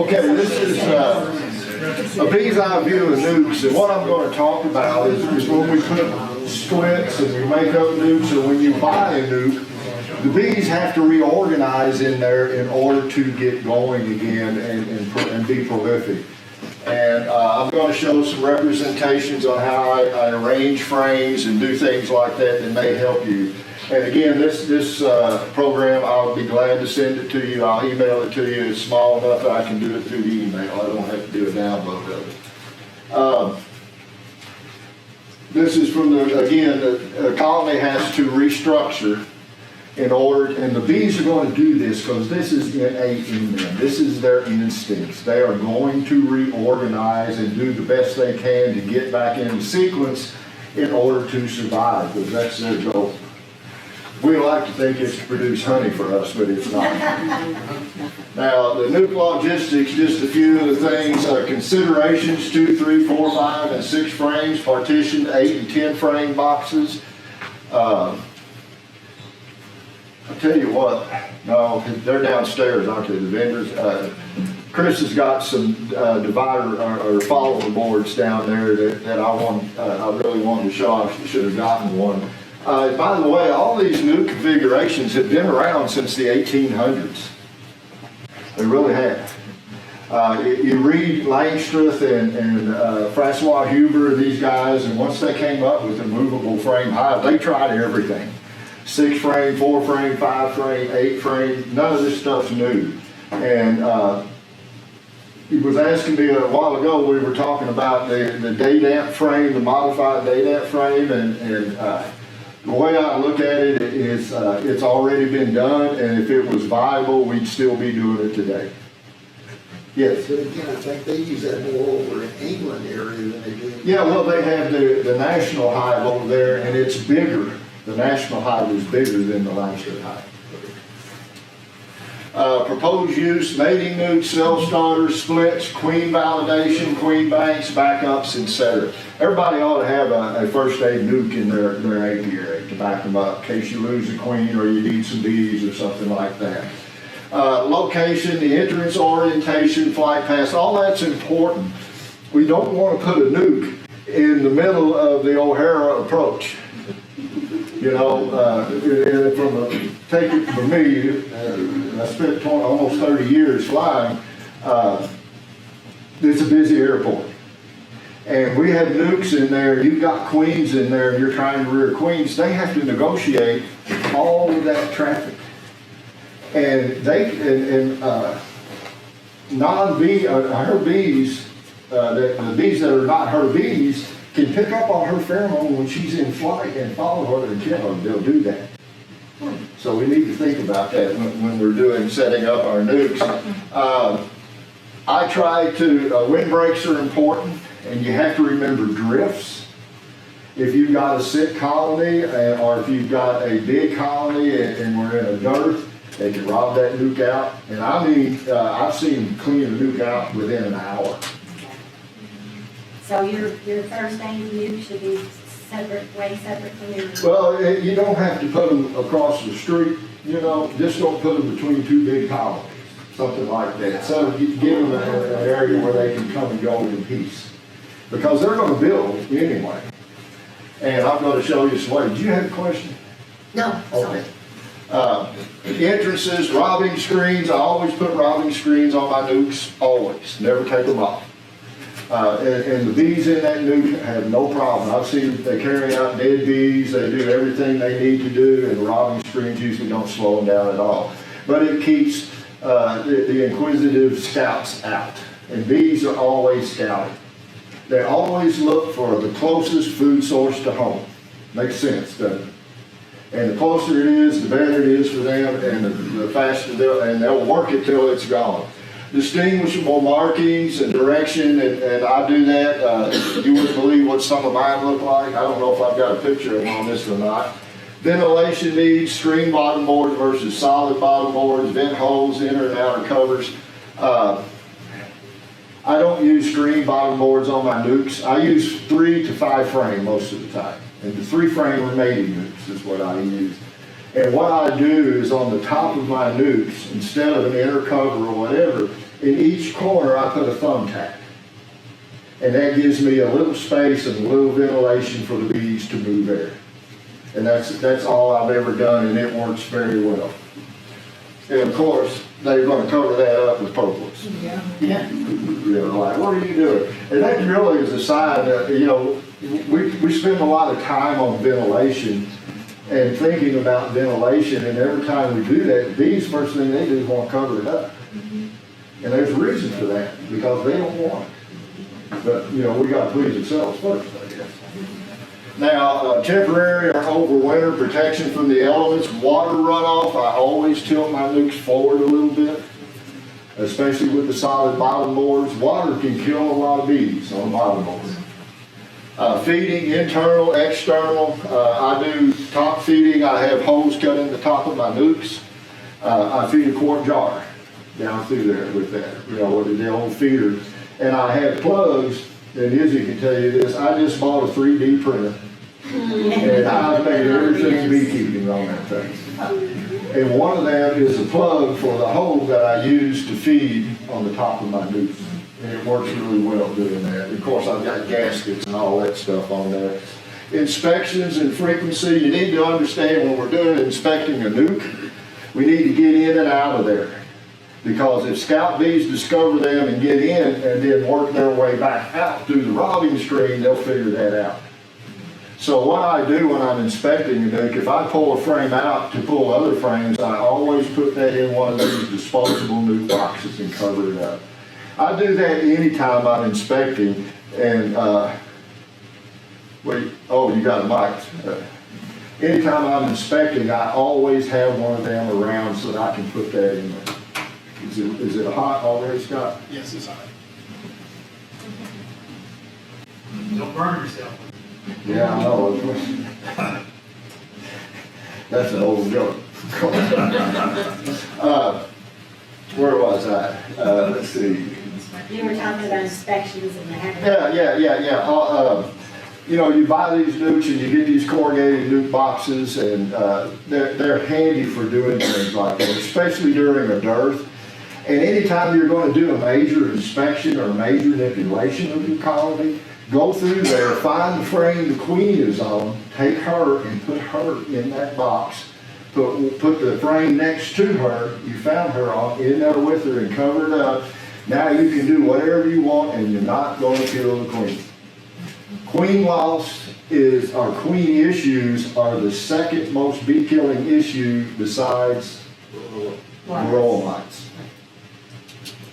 Okay, this is a bee's eye view of nucs, and what I'm going to talk about is when we put splits and we make up nucs, or when you buy a nuc, the bees have to reorganize in there in order to get going again and be prolific. And I'm going to show some representations on how I arrange frames and do things like that that may help you. And again, this program, I'll be glad to send it to you. I'll email it to you. It's small enough that I can do it through the email. I don't have to do a download of it. This is from again, the colony has to restructure in order, and the bees are going to do this because this is innate in them. This is their instincts. They are going to reorganize and do the best they can to get back into sequence in order to survive, because that's their goal. We like to think it's to produce honey for us, but it's not. Now, the nuc logistics, just a few of the things, considerations: 2, 3, 4, 5, and 6 frames, partitioned 8 and 10 frame boxes. I'll tell you what, no, they're downstairs, aren't they, the vendors? Chris has got some divider or follower boards down there that I really wanted to show. I should have gotten one. By the way, all these nuc configurations have been around since the 1800s. They really have. You read Langstroth and Francois Huber, these guys, and once they came up with a movable frame hive, they tried everything. 6 frame, 4 frame, 5 frame, 8 frame, none of this stuff's new. And he was asking me a while ago, we were talking about the day-damp frame, the modified day-damp frame, and the way I look at it is it's already been done, and if it was viable, we'd still be doing it today. Yes? But again, I think they use that more over in England area than they do. Yeah, well, they have the national hive over there, and it's bigger. The national hive is bigger than the Langstroth hive. Proposed use: mating nucs, cell starters, splits, queen validation, queen banks, backups, etc. Everybody ought to have a first aid nuc in their apiary to back them up in case you lose a queen or you need some bees or something like that. Location, the entrance orientation, flight path, all that's important. We don't want to put a nuc in the middle of the O'Hara approach. You know, take it from me, I spent almost 30 years flying. It's a busy airport. And we have nucs in there, you've got queens in there, and you're trying to rear queens. They have to negotiate all of that traffic. And non-bee, her bees, the bees that are not her bees, can pick up on her pheromone when she's in flight and follow her and kill her. They'll do that. So we need to think about that when we're setting up our nucs. I try to, windbreaks are important, and you have to remember drifts. If you've got a sick colony, or if you've got a big colony and we're in a dearth, they can rob that nuc out. And I mean, I've seen them clean a nuc out within an hour. So your first aid nuc should be way separate from your... Well, you don't have to put them across the street, you know, just don't put them between 2 big colonies, something like that. So you give them an area where they can come and go in peace. Because they're going to build anyway. And I'm going to show you some ways. Do you have a question? No. Okay. Entrances, robbing screens. I always put robbing screens on my nucs, always. Never take them off. And the bees in that nuc have no problem. I've seen they carry out dead bees, they do everything they need to do, and the robbing screens usually don't slow them down at all. But it keeps the inquisitive scouts out. And bees are always scouting. They always look for the closest food source to home. Makes sense, doesn't it? And the closer it is, the better it is for them, and the faster they'll work it till it's gone. Distinguishable markings and direction, and I do that. You wouldn't believe what some of mine look like. I don't know if I've got a picture of them on this or not. Ventilation needs: screen bottom boards versus solid bottom boards, vent holes, inner and outer covers. I don't use screen bottom boards on my nucs. I use 3 to 5 frame most of the time. And the 3 frame or mating nucs is what I use. And what I do is on the top of my nucs, instead of an inner cover or whatever, in each corner I put a thumbtack. And that gives me a little space and a little ventilation for the bees to move air. And that's all I've ever done, and it works very well. And of course, they're gonna cover that up with purples. Yeah. You're like, what are you doing? And that really is a sign that, we spend a lot of time on ventilation and thinking about ventilation, and every time we do that, the bees, first thing they do is want to cover it up. And there's a reason for that, because they don't want it. But, we gotta please ourselves first, I guess. Now, temporary or overwinter protection from the elements, water runoff, I always tilt my nukes forward a little bit, especially with the solid bottom boards. Water can kill a lot of bees on bottom boards. Feeding, internal, external, I do top feeding. I have holes cut in the top of my nukes. I feed a quart jar down through there with that, with the old feeder. And I have plugs, and Izzy can tell you this, I just bought a 3D printer. And I've made everything beekeeping on that thing. And one of them is a plug for the hole that I use to feed on the top of my nukes. And it works really well doing that. Of course, I've got gaskets and all that stuff on there. Inspections and frequency, you need to understand when we're doing inspecting a nuke, we need to get in and out of there. Because if scout bees discover them and get in and then work their way back out through the robbing stream, they'll figure that out. So what I do when I'm inspecting a nuke, if I pull a frame out to pull other frames, I always put that in one of these disposable nuke boxes and cover it up. I do that anytime I'm inspecting, and you got a mic. Anytime I'm inspecting, I always have one of them around so that I can put that in there. Is it hot already, Scott? Yes, it's hot. Don't burn yourself. Yeah, I know. That's an old joke. Where was I? Let's see. You were talking about inspections and having. Yeah. You buy these nukes and you get these corrugated nuke boxes, and they're handy for doing things like that, especially during a dearth. And anytime you're going to do a major inspection or a major manipulation of your colony, go through there, find the frame the queen is on, take her and put her in that box. Put the frame next to her, you found her on, in there with her and cover it up. Now you can do whatever you want and you're not going to kill the queen. Queen loss queen issues are the second most bee killing issue besides varroa mites.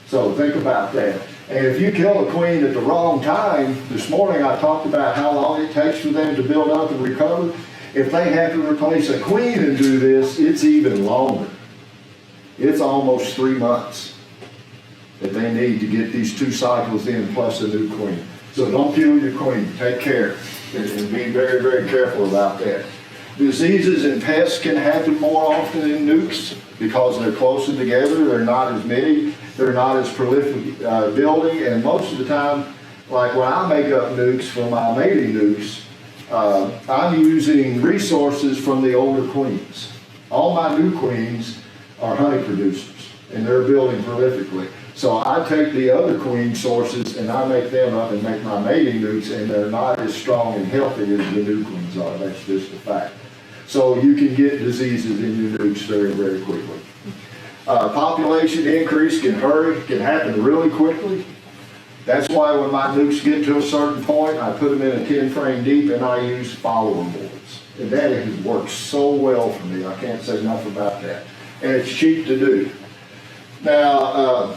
So think about that. And if you kill a queen at the wrong time, this morning I talked about how long it takes for them to build up and recover. If they have to replace a queen and do this, it's even longer. It's almost 3 months that they need to get these 2 cycles in plus a new queen. So don't kill your queen. Take care and be very, very careful about that. Diseases and pests can happen more often in nukes because they're closer together. They're not as many. They're not as prolific building. And most of the time, like when I make up nukes for my mating nukes, I'm using resources from the older queens. All my new queens are honey producers, and they're building prolifically. So I take the other queen sources and I make them up and make my mating nukes, and they're not as strong and healthy as the new queens are. That's just a fact. So you can get diseases in your nukes very, very quickly. Population increase can happen really quickly. That's why when my nukes get to a certain point, I put them in a 10 frame deep and I use follower boards. And that has worked so well for me. I can't say enough about that. And it's cheap to do. Now,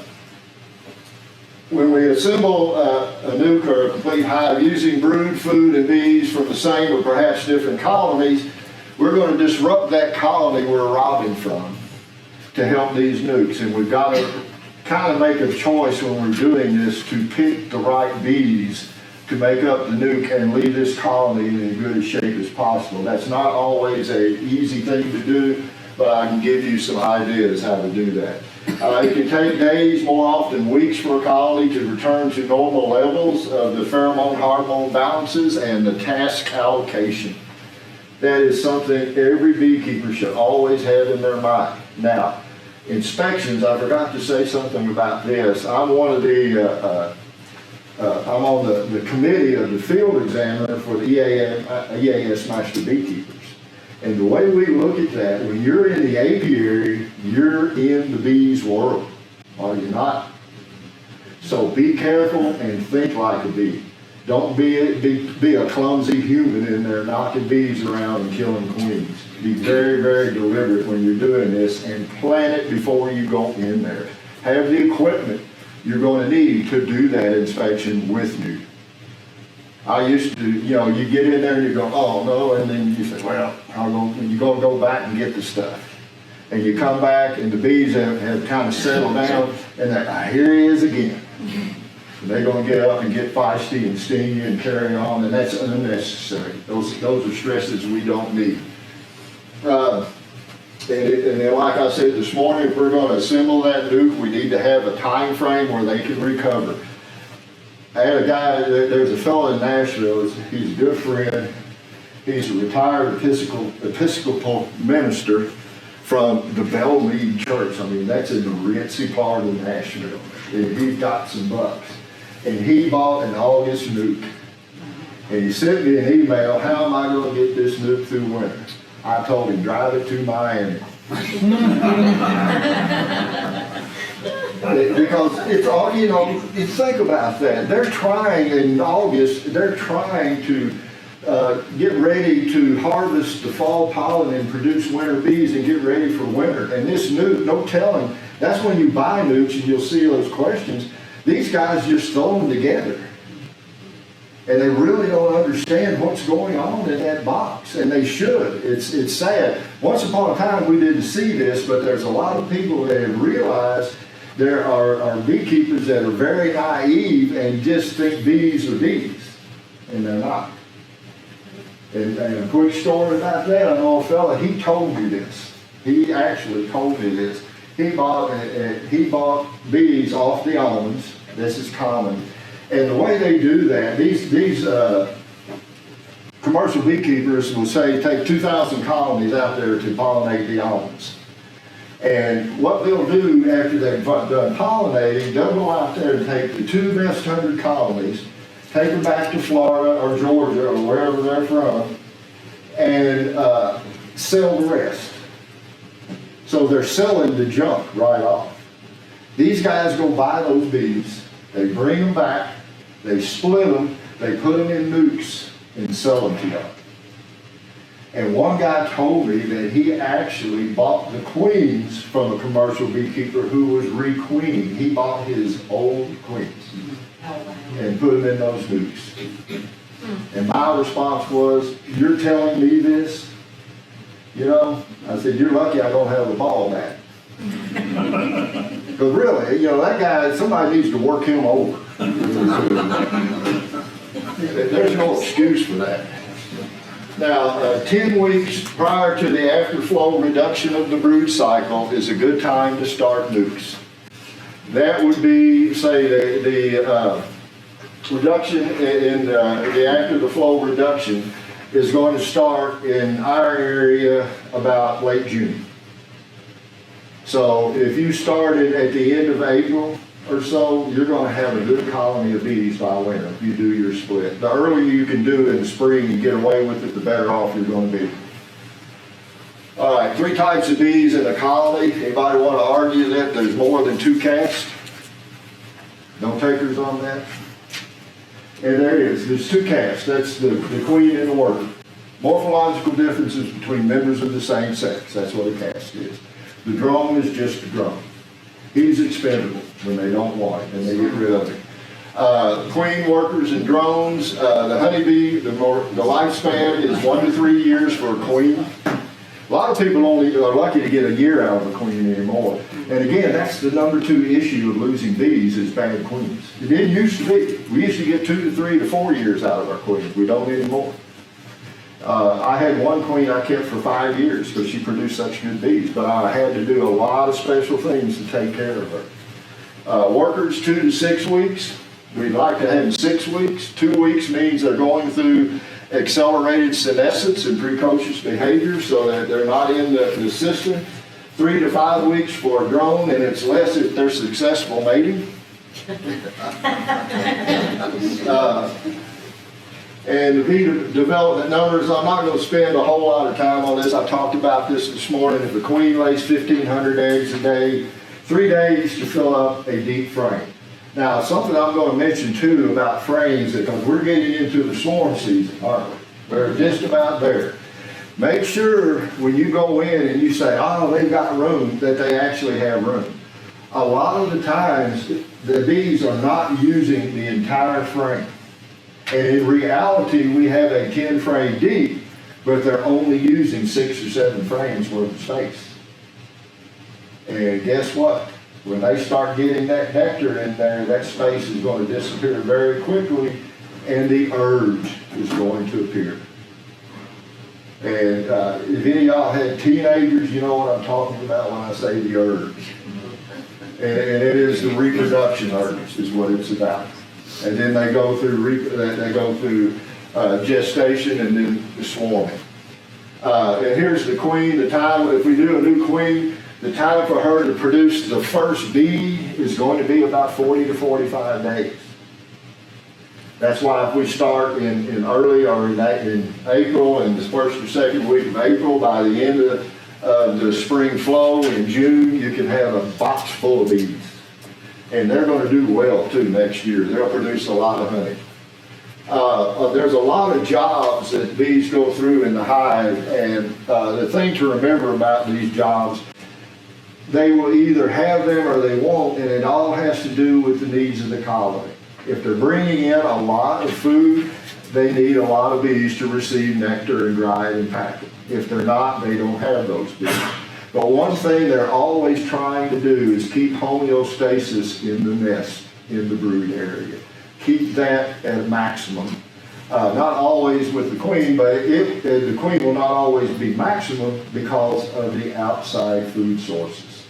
when we assemble a nuke or a complete hive using brood, food, and bees from the same or perhaps different colonies, we're going to disrupt that colony we're robbing from to help these nukes. And we've got to kind of make a choice when we're doing this to pick the right bees to make up the nuke and leave this colony in as good a shape as possible. That's not always an easy thing to do, but I can give you some ideas how to do that. It can take days, more often weeks, for a colony to return to normal levels of the pheromone-hormone balances and the task allocation. That is something every beekeeper should always have in their mind. Now, inspections, I forgot to say something about this. I'm one of the, I'm on the committee of the field examiner for the EAS Master Beekeepers. And the way we look at that, when you're in the apiary, you're in the bees world, are you not? So be careful and think like a bee. Don't be a clumsy human in there knocking bees around and killing queens. Be very, very deliberate when you're doing this and plan it before you go in there. Have the equipment you're going to need to do that inspection with you. I used to, you get in there and you go, oh no, and then you say, well, you're going to go back and get the stuff. And you come back and the bees have kind of settled down and here he is again. And they're going to get up and get feisty and sting you and carry on, and that's unnecessary. Those are stresses we don't need. And then like I said this morning, if we're going to assemble that nuke, we need to have a time frame where they can recover. I had a guy, there's a fellow in Nashville, he's a good friend. He's a retired Episcopal minister from the Bellmead Church. I mean, that's in the ritzy part of Nashville. And he's got some bucks. And he bought an August nuke. And he sent me an email, how am I going to get this nuke through winter? I told him, drive it to Miami. Because it's all, you think about that. They're trying in August, they're trying to get ready to harvest the fall pollen and produce winter bees and get ready for winter. And this nuke, no telling, that's when you buy nukes and you'll see those questions. These guys just throw them together. And they really don't understand what's going on in that box. And they should. It's sad. Once upon a time we didn't see this, but there's a lot of people that have realized there are beekeepers that are very naive and just think bees are bees. And they're not. And a quick story about that, I know a fella, he told me this. He actually told me this. He bought bees off the almonds. This is common. And the way they do that, these commercial beekeepers will say take 2,000 colonies out there to pollinate the almonds. And what they'll do after they've done pollinating, they'll go out there and take the 2 best 100 colonies, take them back to Florida or Georgia or wherever they're from, and sell the rest. So they're selling the junk right off. These guys go buy those bees, they bring them back, they split them, they put them in nukes and sell them to you. And one guy told me that he actually bought the queens from a commercial beekeeper who was re-queening. He bought his old queens and put them in those nukes. And my response was, you're telling me this? I said, you're lucky I don't have a ball bat. Because really, that guy, somebody needs to work him over. There's no excuse for that. Now, 10 weeks prior to the afterflow reduction of the brood cycle is a good time to start nukes. That would be, say, the reduction in the after the flow reduction is going to start in our area about late June. So if you started at the end of April or so, you're going to have a good colony of bees by winter if you do your split. The earlier you can do it in the spring and get away with it, the better off you're going to be. All right, 3 types of bees in a colony. Anybody want to argue that there's more than 2 casts? No takers on that? And there it is. There's 2 casts. That's the queen and the worker. Morphological differences between members of the same sex. That's what a caste is. The drone is just a drone. He's expendable when they don't want it, and they get rid of it. Queen, workers, and drones. The honeybee, the lifespan is 1 to 3 years for a queen. A lot of people only are lucky to get a year out of a queen anymore. And again, that's the number 2 issue of losing bees is bad queens. It didn't used to be. We used to get 2 to 3 to 4 years out of our queens. We don't anymore. I had one queen I kept for 5 years because she produced such good bees, but I had to do a lot of special things to take care of her. Workers, 2 to 6 weeks. We'd like to have them 6 weeks. 2 weeks means they're going through accelerated senescence and precocious behavior so that they're not in the system. 3 to 5 weeks for a drone, and it's less if they're successful mating. And the bee development numbers, I'm not going to spend a whole lot of time on this. I talked about this morning. If the queen lays 1,500 eggs a day, 3 days to fill up a deep frame. Now, something I'm going to mention too about frames, because we're getting into the swarm season, aren't we? We're just about there. Make sure when you go in and you say, oh, they've got room, that they actually have room. A lot of the times, the bees are not using the entire frame. And in reality, we have a 10 frame deep, but they're only using 6 or 7 frames worth of space. And guess what? When they start getting that nectar in there, that space is going to disappear very quickly, and the urge is going to appear. And if any of y'all had teenagers, you know what I'm talking about when I say the urge. And it is the reproduction urge is what it's about. And then they go through gestation and then the swarming. And here's the queen. The time, if we do a new queen, the time for her to produce the first bee is going to be about 40 to 45 days. That's why if we start in early or in April, and the first or second week of April, by the end of the spring flow in June, you can have a box full of bees. And they're going to do well too next year. They'll produce a lot of honey. There's a lot of jobs that bees go through in the hive, and the thing to remember about these jobs, they will either have them or they won't, and it all has to do with the needs of the colony. If they're bringing in a lot of food, they need a lot of bees to receive nectar and dry it and pack it. If they're not, they don't have those bees. But one thing they're always trying to do is keep homeostasis in the nest, in the brood area. Keep that at maximum. Not always with the queen, but the queen will not always be maximum because of the outside food sources.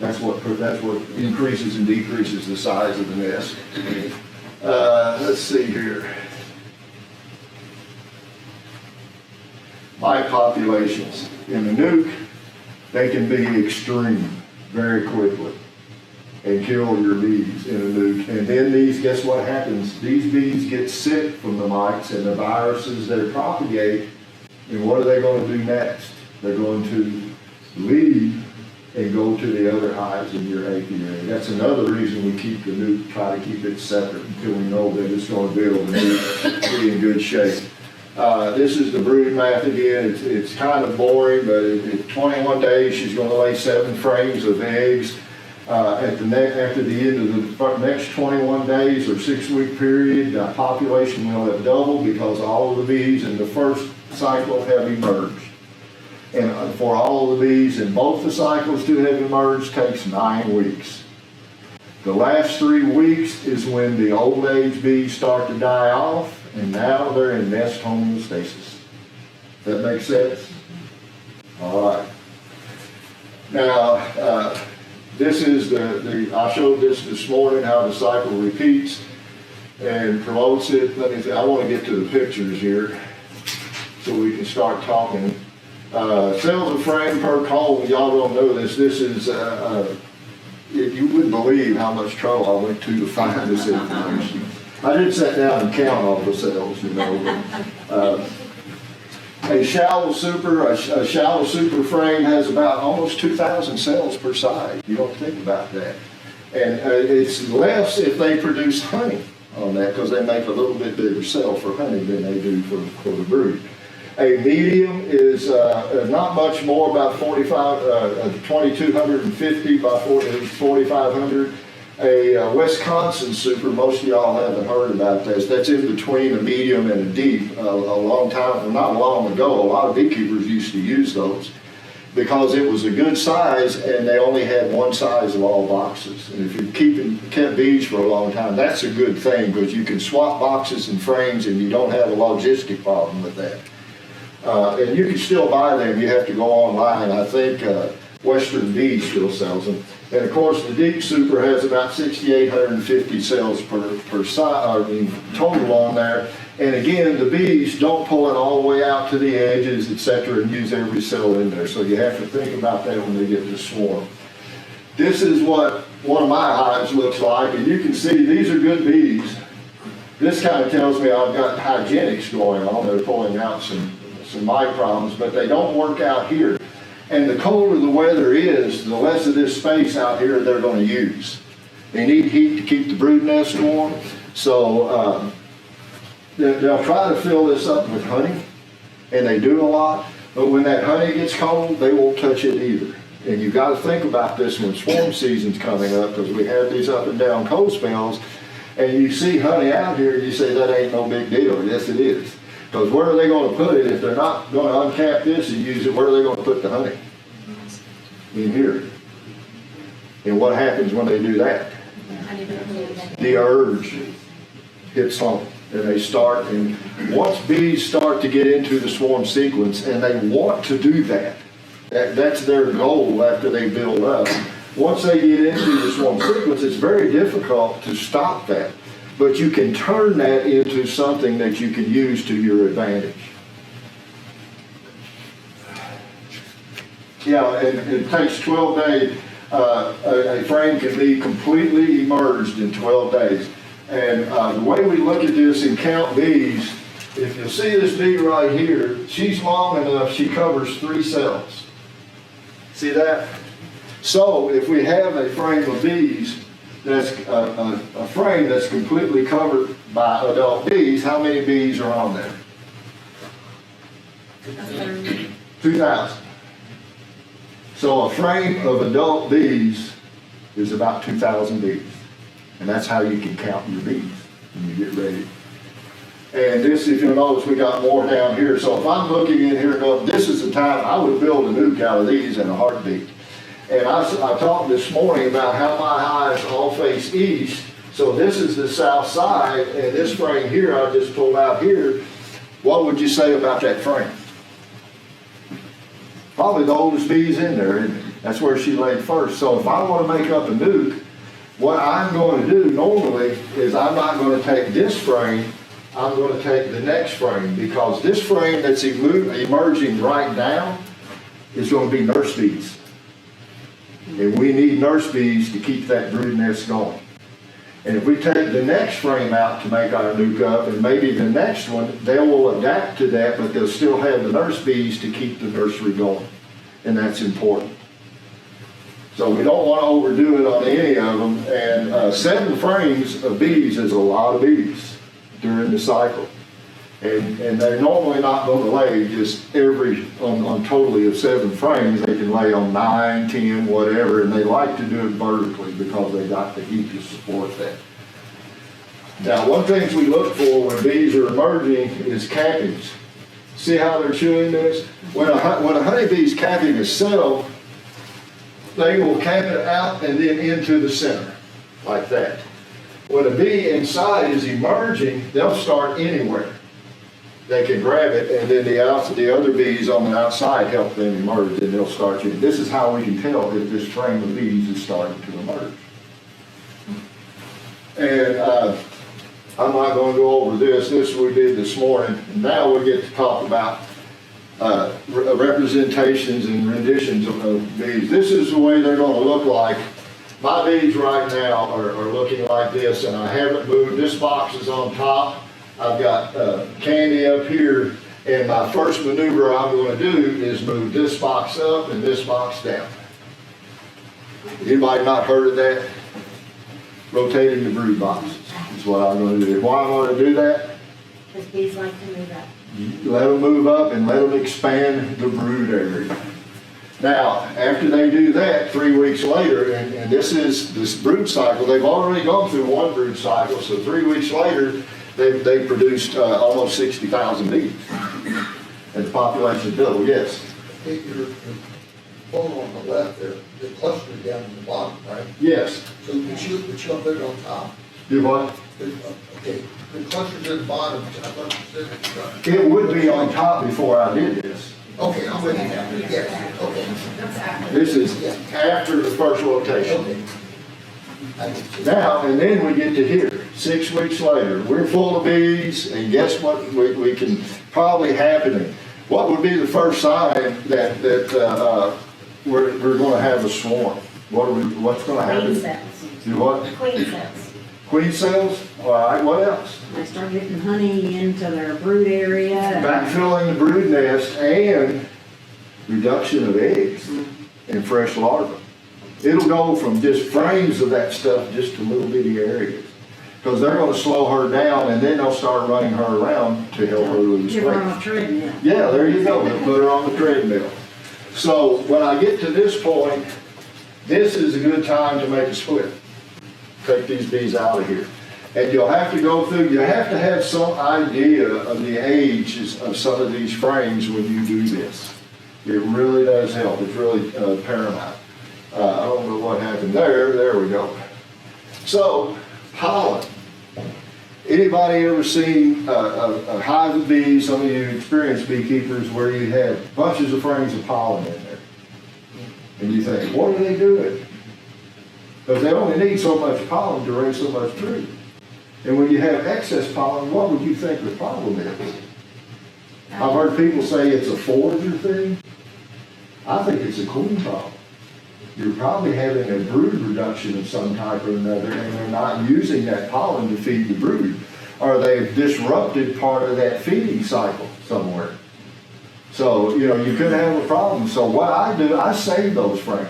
That's what increases and decreases the size of the nest. Let's see here. By populations. In the nuke, they can be extreme very quickly and kill your bees in a nuke. And then guess what happens? These bees get sick from the mites and the viruses that propagate. And what are they going to do next? They're going to leave and go to the other hives in your apiary. That's another reason we keep the nuke, try to keep it separate until we know that it's going to be able to be in good shape. This is the brood math again. It's kind of boring, but at 21 days, she's going to lay 7 frames of eggs. After the end of the next 21 days or 6-week period, the population will have doubled because all of the bees in the first cycle have emerged. And for all of the bees in both the cycles to have emerged takes 9 weeks. The last 3 weeks is when the old age bees start to die off, and now they're in nest homeostasis. Does that make sense? All right. Now, this is I showed this morning how the cycle repeats and promotes it. I want to get to the pictures here so we can start talking. Cells of frame per comb, y'all don't know this. This is, you wouldn't believe how much trouble I went to find this information. I did sit down and count all the cells, you know. But, a shallow super frame has about almost 2,000 cells per side. You don't think about that. And it's less if they produce honey on that, because they make a little bit bigger cell for honey than they do for the brood. A medium is not much more, about 2,250 by 4,500. A Wisconsin super, most of y'all haven't heard about this. That's in between a medium and a deep. A long time, well, not long ago, a lot of beekeepers used to use those because it was a good size and they only had one size of all boxes. And if you've kept bees for a long time, that's a good thing because you can swap boxes and frames and you don't have a logistic problem with that. And you can still buy them. You have to go online. I think Western Bee still sells them. And of course, the deep super has about 6,850 cells per side, total on there. And again, the bees don't pull it all the way out to the edges, etc., and use every cell in there. So you have to think about that when they get to swarm. This is what one of my hives looks like, and you can see these are good bees. This kind of tells me I've got hygienics going on. They're pulling out some mite problems, but they don't work out here. And the colder the weather is, the less of this space out here they're going to use. They need heat to keep the brood nest warm, so they'll try to fill this up with honey, and they do a lot, but when that honey gets cold, they won't touch it either. And you've got to think about this when swarm season's coming up, because we have these up and down cold spells, and you see honey out here, you say that ain't no big deal. Yes, it is. Because where are they going to put it? If they're not going to uncap this and use it, where are they going to put the honey? In here. And what happens when they do that? The urge hits home. And they start, and once bees start to get into the swarm sequence, and they want to do that, that's their goal after they build up. Once they get into the swarm sequence, it's very difficult to stop that. But you can turn that into something that you can use to your advantage. Yeah, and it takes 12 days. A frame can be completely emerged in 12 days. And the way we look at this and count bees, if you see this bee right here, she's long enough, she covers 3 cells. See that? So if we have a frame of bees, that's a frame that's completely covered by adult bees, how many bees are on there? 2,000. So a frame of adult bees is about 2,000 bees. And that's how you can count your bees when you get ready. And this, if you'll notice, we got more down here. So if I'm looking in here and going, this is the time I would build a nuke out of these in a heartbeat. And I talked this morning about how my hives all face east. So this is the south side, and this frame here I just pulled out here. What would you say about that frame? Probably the oldest bees in there, and that's where she laid first. So if I want to make up a nuke, what I'm going to do normally is I'm not going to take this frame, I'm going to take the next frame, because this frame that's emerging right now is going to be nurse bees. And we need nurse bees to keep that brood nest going. And if we take the next frame out to make our nuke up, and maybe the next one, they will adapt to that, but they'll still have the nurse bees to keep the nursery going. And that's important. So we don't want to overdo it on any of them. And 7 frames of bees is a lot of bees during the cycle. And they're normally not going to lay just on totally of 7 frames. They can lay on 9, 10, whatever, and they like to do it vertically because they got the heat to support that. Now, one thing we look for when bees are emerging is cappings. See how they're chewing this? When a honeybee's capping a cell, they will cap it out and then into the center, like that. When a bee inside is emerging, they'll start anywhere. They can grab it, and then the other bees on the outside help them emerge, and they'll start you. This is how we can tell if this frame of bees is starting to emerge. And I'm not going to go over this. This we did this morning. Now we get to talk about representations and renditions of bees. This is the way they're going to look like. My bees right now are looking like this, and I haven't moved. This box is on top. I've got candy up here, and my first maneuver I'm going to do is move this box up and this box down. Anybody not heard of that? Rotating the brood boxes is what I'm going to do. Why I'm going to do that? Because bees like to move up. Let them move up and let them expand the brood area. Now, after they do that, 3 weeks later, and this brood cycle, they've already gone through 1 brood cycle, so 3 weeks later, they produced almost 60,000 bees. And the population doubled, yes. Your phone on the left there, the cluster down in the bottom, right? Yes. So but you'll put it on top. Do what? Okay, the cluster's at the bottom, I thought you said it. It would be on top before I did this. Okay, I'm with you now. Yes, okay. This is after the first rotation. Okay. Now, and then we get to here, 6 weeks later, we're full of bees, and guess what we can probably happening? What would be the first sign that we're gonna have a swarm? What's gonna Queen happen? cells. Do what? Queen cells. Queen cells? All right, what else? They start getting honey into their brood area. Backfilling the brood nest and reduction of eggs and fresh larvae. It'll go from just frames of that stuff just to little bitty areas. Because they're gonna slow her down and then they'll start running her around to help her lose Give her on weight. a treadmill. Yeah, there you go, they'll put her on the treadmill. So when I get to this point, this is a good time to make a split. Take these bees out of here. And you'll have to go through, you have to have some idea of the ages of some of these frames when you do this. It really does help, it's really paramount. I don't know what happened there we go. So, pollen. Anybody ever seen a hive of bees, some of you experienced beekeepers, where you had bunches of frames of pollen in there? And you think, what are they doing? Because they only need so much pollen to raise so much brood. And when you have excess pollen, what would you think the problem is? I've heard people say it's a forager thing. I think it's a queen problem. You're probably having a brood reduction of some type or another, and they're not using that pollen to feed the brood. Or they've disrupted part of that feeding cycle somewhere. So, you could have a problem. So what I do, I save those frames.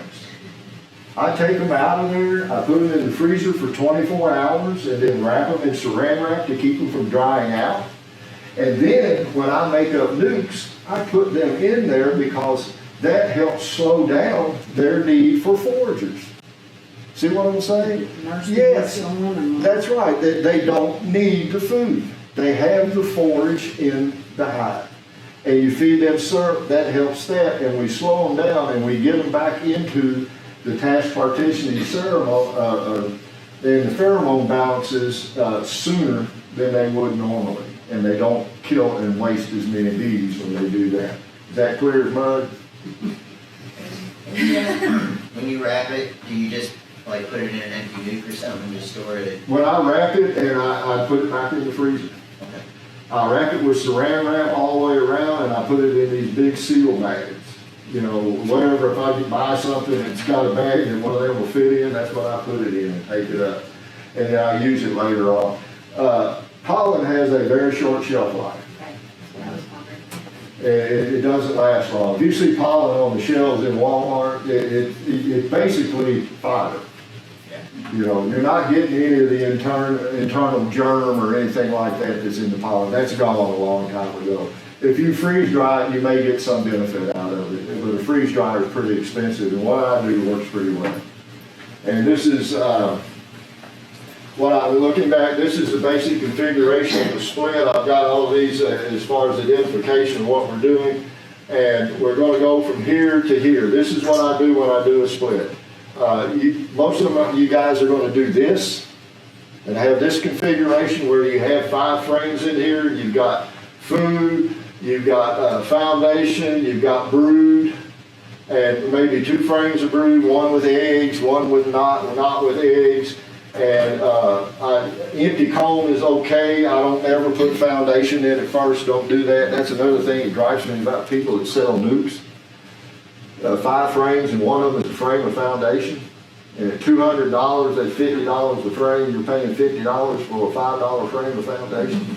I take them out of there, I put them in the freezer for 24 hours, and then wrap them in saran wrap to keep them from drying out. And then, when I make up nukes, I put them in there because that helps slow down their need for foragers. See what I'm saying? Yes, that's right. They don't need the food. They have the forage in the hive. And you feed them syrup, that helps that, and we slow them down and we get them back into the task partitioning pheromone, and the pheromone balances sooner than they would normally. And they don't kill and waste as many bees when they do that. Is that clear as mud? When you wrap it, do you just like put it in an empty nuke or something to store it? When I wrap it and I put it back in the freezer. Okay. I wrap it with saran wrap all the way around and I put it in these big seal bags. Whatever, if I buy something, it's got a bag and one of them will fit in, that's what I put it in and take it up. And then I use it later on. Pollen has a very short shelf life. Okay, that's what I was wondering. It doesn't last long. If you see pollen on the shelves in Walmart, it's basically fodder. You're not getting any of the internal germ or anything like that that's in the pollen. That's gone a long time ago. If you freeze dry it, you may get some benefit out of it, but a freeze dryer is pretty expensive, and what I do works pretty well. And this is, looking back, this is the basic configuration of the split. I've got all of these as far as identification of what we're doing, and we're going to go from here to here. This is what I do when I do a split. Most of you guys are going to do this and have this configuration where you have 5 frames in here. You've got food, you've got foundation, you've got brood, and maybe 2 frames of brood, one with eggs, one with not with eggs. And empty comb is okay. I don't ever put foundation in at first. Don't do that. That's another thing that drives me about people that sell nukes. 5 frames and one of them is a frame of foundation. And at $200, that's $50 a frame. You're paying $50 for a $5 frame of foundation.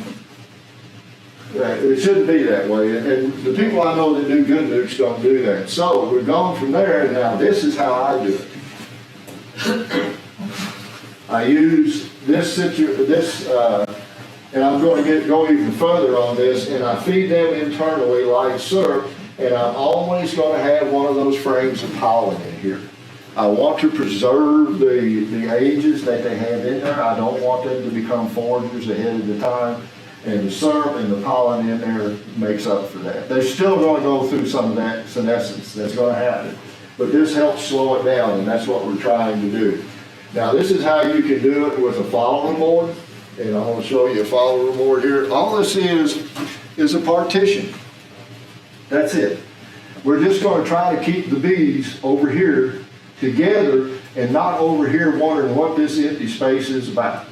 It shouldn't be that way. And the people I know that do good nukes don't do that. So we've gone from there, and now this is how I do it. I use this, and I'm going to go even further on this, and I feed them internally like syrup, and I'm always going to have one of those frames of pollen in here. I want to preserve the ages that they have in there. I don't want them to become foragers ahead of the time, and the syrup and the pollen in there makes up for that. They're still going to go through some of that senescence. That's going to happen, but this helps slow it down, and that's what we're trying to do. Now this is how you can do it with a follower board, and I want to show you a follower board here. All this is a partition. That's it. We're just going to try to keep the bees over here together and not over here wondering what this empty space is about.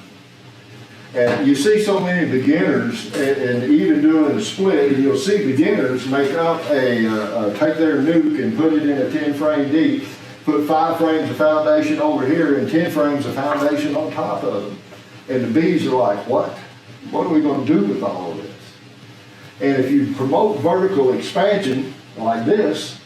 And you see so many beginners, and even doing a split, and you'll see beginners make up take their nuke and put it in a 10 frame deep, put 5 frames of foundation over here and 10 frames of foundation on top of them. And the bees are like, what? What are we going to do with all of this? And if you promote vertical expansion like this,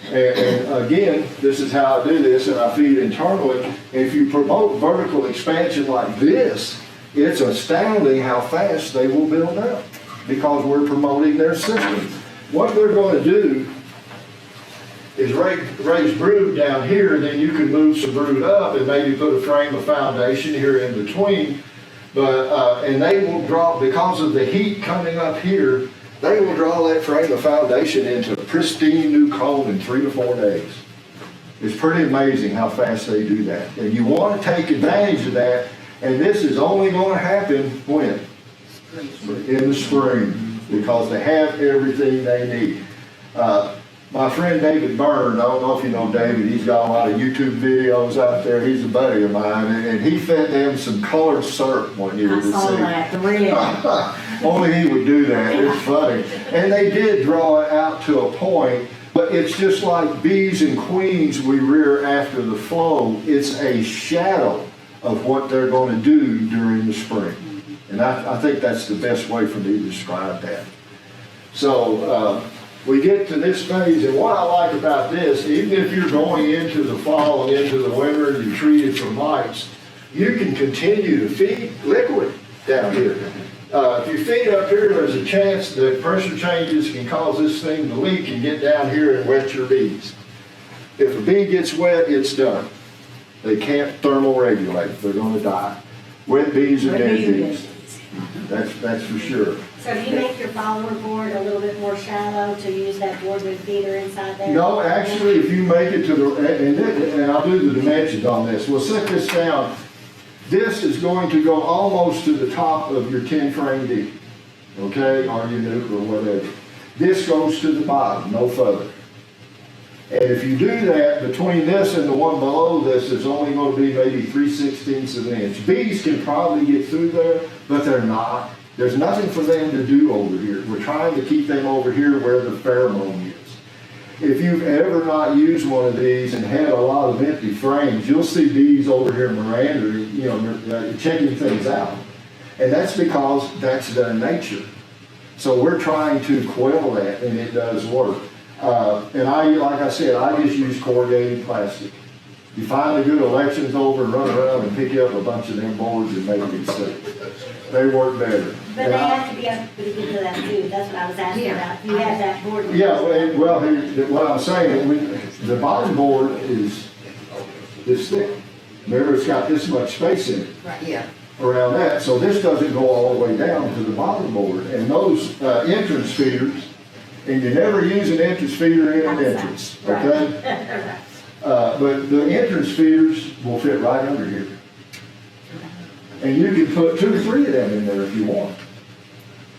and again, this is how I do this, and I feed internally. If you promote vertical expansion like this, it's astounding how fast they will build up because we're promoting their system. What they're going to do is raise brood down here, and then you can move some brood up and maybe put a frame of foundation here in between. But and they will draw, because of the heat coming up here, they will draw that frame of foundation into a pristine new comb in 3 to 4 days. It's pretty amazing how fast they do that. And you want to take advantage of that. And this is only going to happen when? In the spring, because they have everything they need. My friend David Byrne, I don't know if you know David, he's got a lot of YouTube videos out there. He's a buddy of mine, and he fed them some colored syrup one year. I saw that, the red. Only he would do that. It's funny. And they did draw it out to a point, but it's just like bees and queens we rear after the flow. It's a shadow of what they're going to do during the spring. And I think that's the best way for me to describe that. So we get to this phase, and what I like about this, even if you're going into the fall and into the winter and you treat it from lights, you can continue to feed liquid down here. If you feed up here, there's a chance that pressure changes can cause this thing to leak and get down here and wet your bees. If a bee gets wet, it's done. They can't thermal regulate. They're going to die. Wet bees are dead bees. That's for sure. So do you make your follower board a little bit more shallow to use that board with feeder inside there? No, actually, if you make it to the, and I'll do the dimensions on this. We'll set this down. This is going to go almost to the top of your 10 frame deep, okay, or your nuke or whatever. This goes to the bottom, no further. And if you do that, between this and the one below this, it's only going to be maybe 3/16 of an inch. Bees can probably get through there, but they're not. There's nothing for them to do over here. We're trying to keep them over here where the pheromone is. If you've ever not used one of these and had a lot of empty frames, you'll see bees over here meandering, checking things out. And that's because that's their nature. So we're trying to quell that, and it does work. And like I said, I just use corrugated plastic. You find a good elections over and run around and pick up a bunch of them boards and make them stick. They work better. But they have to be up to get to that too. That's what I was asking about. You have that board. Yeah, well, what I'm saying, the bottom board is this thick. Remember, it's got this much space in it. Right, yeah. Around that, so this doesn't go all the way down to the bottom board. And those entrance feeders, and you never use an entrance feeder in an entrance, okay? But the entrance feeders will fit right under here. And you can put 2 or 3 of them in there if you want.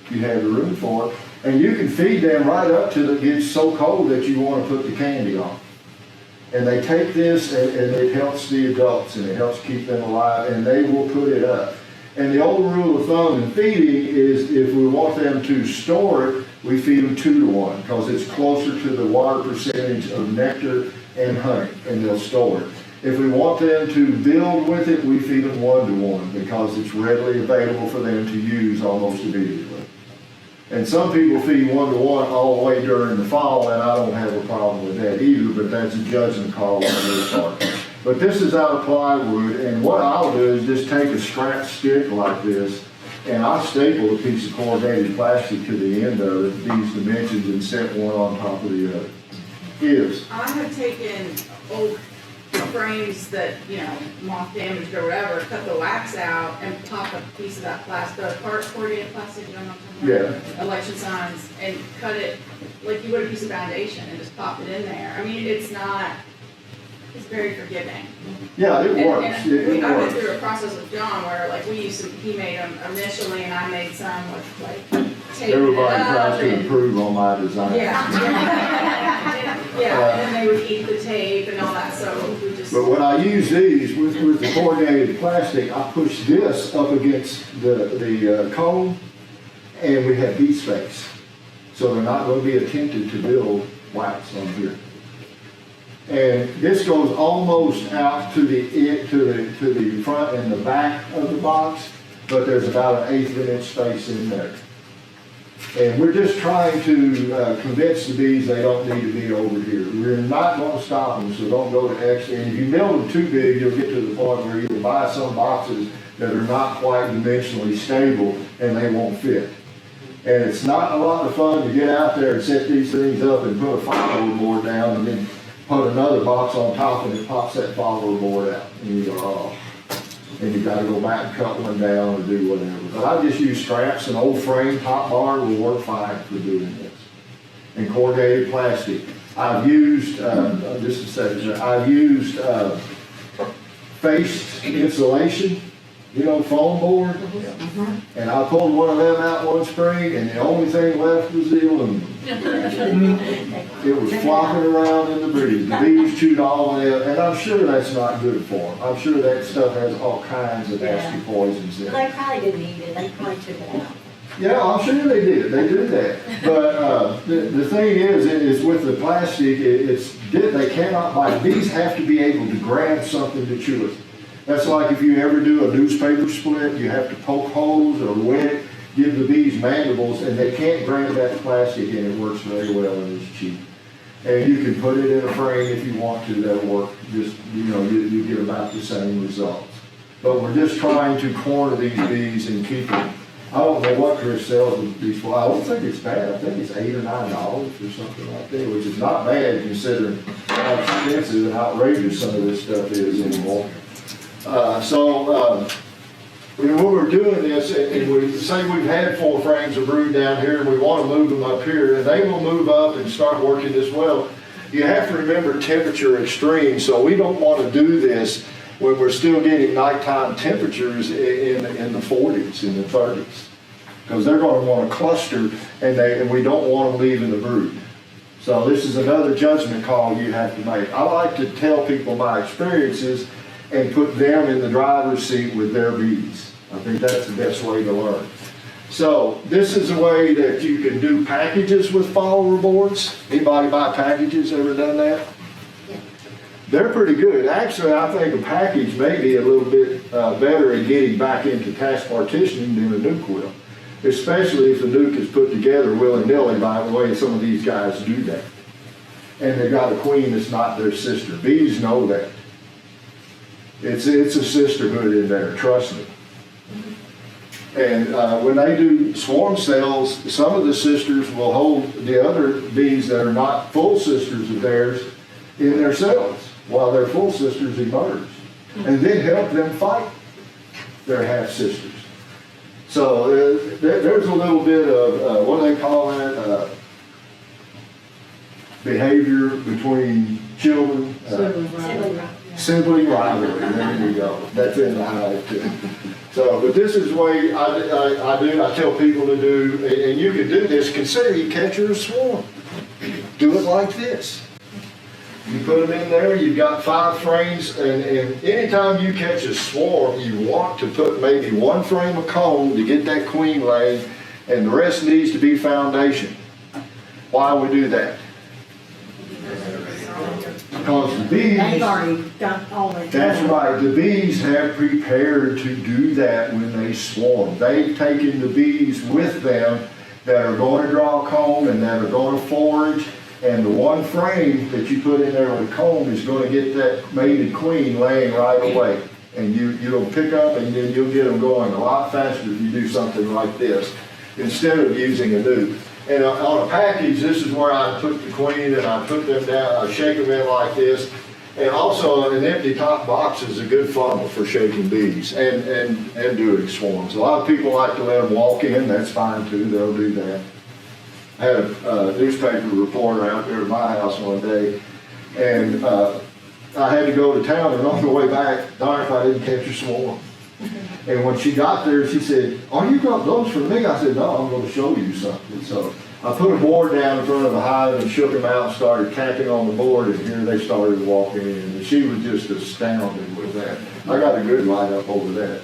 You have the room for it. And you can feed them right up till it gets so cold that you want to put the candy on. And they take this and it helps the adults and it helps keep them alive, and they will put it up. And the old rule of thumb in feeding is if we want them to store it, we feed them 2 to 1 because it's closer to the water percentage of nectar and honey, and they'll store it. If we want them to build with it, we feed them 1 to 1 because it's readily available for them to use almost immediately. And some people feed 1 to 1 all the way during the fall, and I don't have a problem with that either, but that's a judgment call on their part. But this is out of plywood, and what I'll do is just take a scrap stick like this, and I'll staple a piece of corrugated plastic to the end of it, these dimensions, and set one on top of the other. I have taken old frames that, moth damaged or whatever, cut the wax out and pop a piece of that plastic, corrugated plastic, you know what I'm talking about? Yeah. Election signs, and cut it like you would a piece of foundation and just pop it in there. I mean, it's very forgiving. Yeah, it works. And It I went works. through a process with John where he made them initially and I made some with taping it Everybody up tries to and- improve on my design. Yeah. Yeah, and then they would eat the tape and all that, so we just. But when I use these with the corrugated plastic, I push this up against the comb, and we have bee space. So they're not going to be attempted to build wax on here. And this goes almost out to the front and the back of the box, but there's about an 1/8 of an inch space in there. And we're just trying to convince the bees they don't need to be over here. We're not going to stop them, so don't go to extra. And if you build them too big, you'll get to the point where you'll buy some boxes that are not quite dimensionally stable and they won't fit. And it's not a lot of fun to get out there and set these things up and put a follower board down and then put another box on top and it pops that follower board out. And you go, oh. And you gotta go back and cut one down or do whatever. But I just use straps, an old frame top bar will work fine for doing this. And corrugated plastic. I've used, just a second, I've used faced insulation, foam board. And I pulled one of them out one spring and the only thing left was the aluminum. It was flopping around in the breeze. The bees chewed all of it, and I'm sure that's not good for them. I'm sure that stuff has all kinds of nasty poisons in it. They probably didn't eat it, they probably took it out. Yeah, I'm sure they did. They do that. But the thing is with the plastic, they cannot bite. Bees have to be able to grab something to chew it. That's like if you ever do a newspaper split, you have to poke holes or wet it, give the bees mandibles, and they can't grab that plastic, and it works very well and it's cheap. And you can put it in a frame if you want to, that'll work. Just, you get about the same results. But we're just trying to corner these bees and keep them. I don't know what Chris sells these for. I don't think it's bad. I think it's $8 or $9 or something like that, which is not bad considering how expensive and outrageous some of this stuff is anymore. When we're doing this, and we say we've had 4 frames of brood down here, and we want to move them up here, and they will move up and start working as well. You have to remember temperature extreme, so we don't want to do this when we're still getting nighttime temperatures in the 40s, in the 30s, because they're going to want to cluster, and we don't want them leaving the brood. So this is another judgment call you have to make. I like to tell people my experiences and put them in the driver's seat with their bees. I think that's the best way to learn. So this is a way that you can do packages with follower boards. Anybody buy packages? Ever done that? Yeah. They're pretty good. Actually, I think a package may be a little bit better at getting back into task partitioning than a nuke will. Especially if the nuke is put together willy-nilly by the way some of these guys do that. And they've got a queen that's not their sister. Bees know that. It's a sisterhood in there, trust me. And when they do swarm cells, some of the sisters will hold the other bees that are not full sisters of theirs in their cells while their full sisters emerge. And then help them fight their half-sisters. So there's a little bit of, what do they call that? Behavior between children. Sibling rivalry, there you go. That's in the hive too. So, but this is the way I tell people to do, and you can do this, consider you catch your swarm. Do it like this. You put them in there, you've got 5 frames, and anytime you catch a swarm, you want to put maybe 1 frame of comb to get that queen laid, and the rest needs to be foundation. Why we do that? Because the bees, They've already got all that. that's right, the bees have prepared to do that when they swarm. They've taken the bees with them that are going to draw comb and that are going to forage, and the 1 frame that you put in there with a comb is going to get that mated queen laying right away. And you'll pick up and then you'll get them going a lot faster if you do something like this instead of using a nuke. And on a package, this is where I put the queen and I put them down, I shake them in like this. And also an empty top box is a good funnel for shaking bees and doing swarms. A lot of people like to let them walk in, that's fine too, they'll do that. I had a newspaper reporter out there at my house one day, and I had to go to town, and on the way back, darn if I didn't catch a swarm. And when she got there, she said, "Are you got those for me?" I said, "No, I'm going to show you something." So I put a board down in front of the hive and shook them out, started tapping on the board, and here they started walking in. And she was just astounded with that. I got a good write up over that.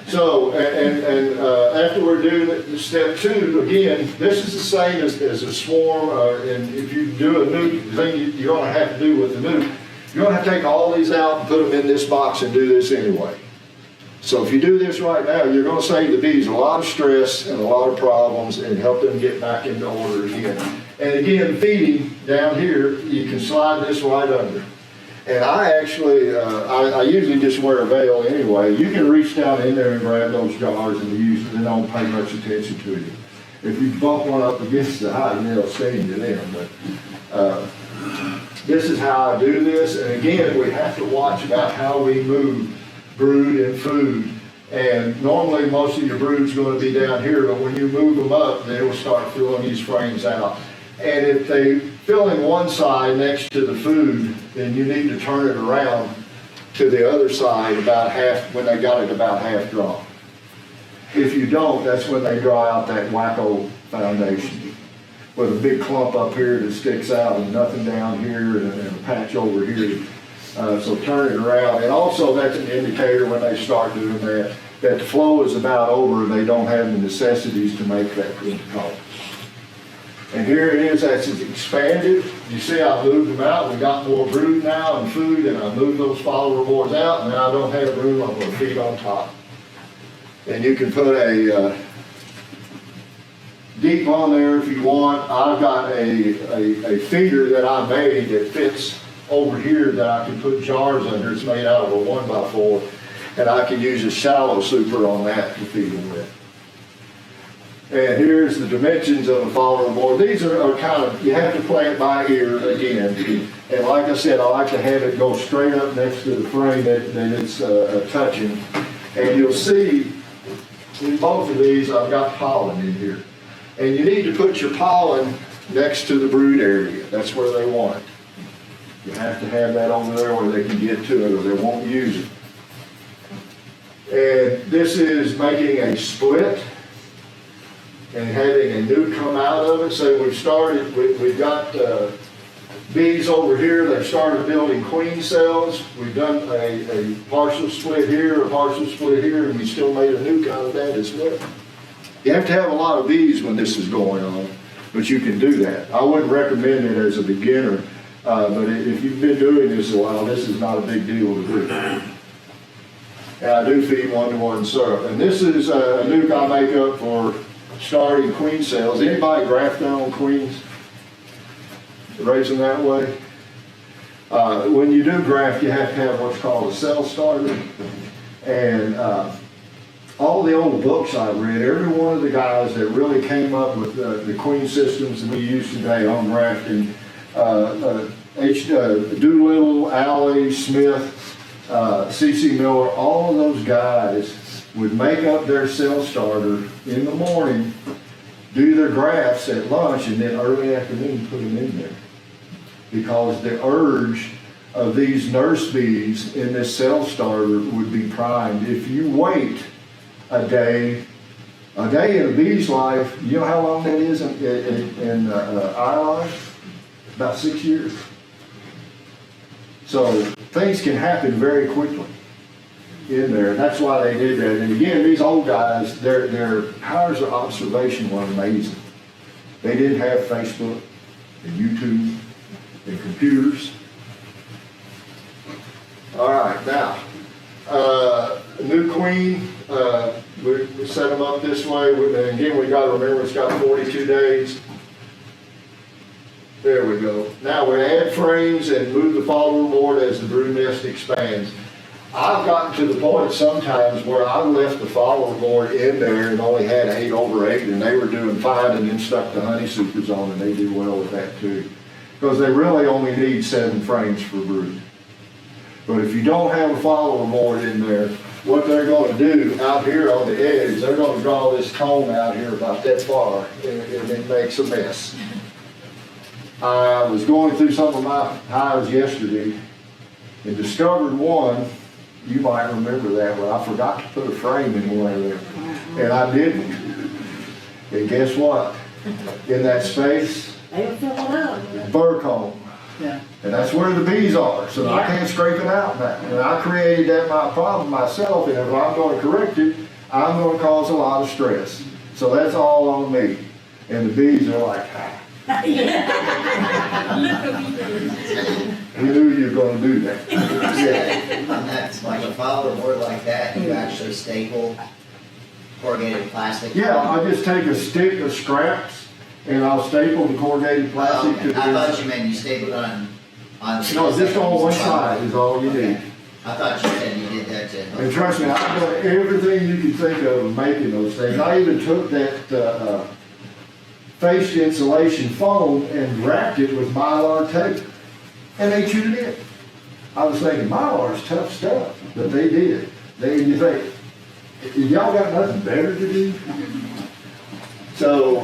So, after we're doing step 2, again, this is the same as a swarm, and if you do a nuke, the thing you're gonna have to do with the nuke, you're gonna have to take all these out and put them in this box and do this anyway. So if you do this right now, you're going to save the bees a lot of stress and a lot of problems and help them get back into order again. And again, feeding down here, you can slide this right under. And I actually, I usually just wear a veil anyway. You can reach down in there and grab those jars and use it and don't pay much attention to you. If you bump one up against the hive, they'll sting you then. But this is how I do this. And again, we have to watch about how we move brood and food. And normally most of your brood's going to be down here, but when you move them up, they will start filling these frames out. And if they fill in one side next to the food, then you need to turn it around to the other side about half, when they got it about half drawn. If you don't, that's when they draw out that wacko foundation with a big clump up here that sticks out and nothing down here and a patch over here. So turn it around, and also that's an indicator when they start doing that the flow is about over, they don't have the necessities to make that good color. And here it is, as it's expanded. You see I moved them out, we got more brood now and food, and I moved those follower boards out, and now I don't have room, I'm going to feed on top. And you can put a deep on there if you want. I've got a feeder that I made that fits over here that I can put jars under. It's made out of a 1x4, and I can use a shallow super on that to feed them with. And here's the dimensions of a follower board. These are kind of, you have to play it by ear again. And like I said, I like to have it go straight up next to the frame that it's touching. And you'll see in both of these I've got pollen in here. And you need to put your pollen next to the brood area. That's where they want it. You have to have that over there where they can get to it or they won't use it. And this is making a split and having a nuke come out of it. So we've got bees over here. They've started building queen cells. We've done a partial split here, a partial split here, and we still made a nuke out of that as well. You have to have a lot of bees when this is going on, but you can do that. I wouldn't recommend it as a beginner. But if you've been doing this a while, this is not a big deal to do. And I do feed 1-to-1 syrup. And this is a nuke I make up for starting queen cells. Anybody graft their own queens? Raise them that way? When you do graft, you have to have what's called a cell starter. And all the old books I've read, every one of the guys that really came up with the queen systems that we use today on grafting, Doolittle, Alley, Smith, C.C. Miller, all of those guys would make up their cell starter in the morning, do their grafts at lunch, and then early afternoon put them in there. Because the urge of these nurse bees in this cell starter would be primed. If you wait a day in a bee's life, you know how long that is in eye life? About 6 years. So things can happen very quickly in there. That's why they did that. And again, these old guys, their powers of observation were amazing. They didn't have Facebook and YouTube and computers. All right, now, new queen, we set them up this way. And again, we got to remember it's got 42 days. There we go. Now we add frames and move the follower board as the brood nest expands. I've gotten to the point sometimes where I left the follower board in there and only had 8/8, and they were doing fine, and then stuck the honey supers on, and they do well with that too. Because they really only need 7 frames for brood. But if you don't have a follower board in there, what they're going to do out here on the edge, they're going to draw this cone out here about that far, and it makes a mess. I was going through some of my hives yesterday and discovered one. You might remember that, where I forgot to put a frame in one of them, and I didn't. And guess what? In that space, They'll fill it up. burr comb. Yeah. And that's where the bees are, so I can't scrape it out now. And I created that my problem myself, and if I'm gonna correct it, I'm gonna cause a lot of stress. So that's all on me. And the bees are like, ah. We knew you were gonna do that. Yeah. On that, like a file or board like that, you actually staple corrugated plastic? Yeah, I just take a stick of scraps and I'll staple the corrugated plastic to Okay. the. I thought you meant you stapled on. No, just on one side is all you need. I thought you said you did that too. And trust me, I've done everything you can think of making those things. I even took that faced insulation foam and wrapped it with Mylar tape. And they chewed it in. I was thinking, Mylar is tough stuff, but they did. You think, y'all got nothing better to do? So,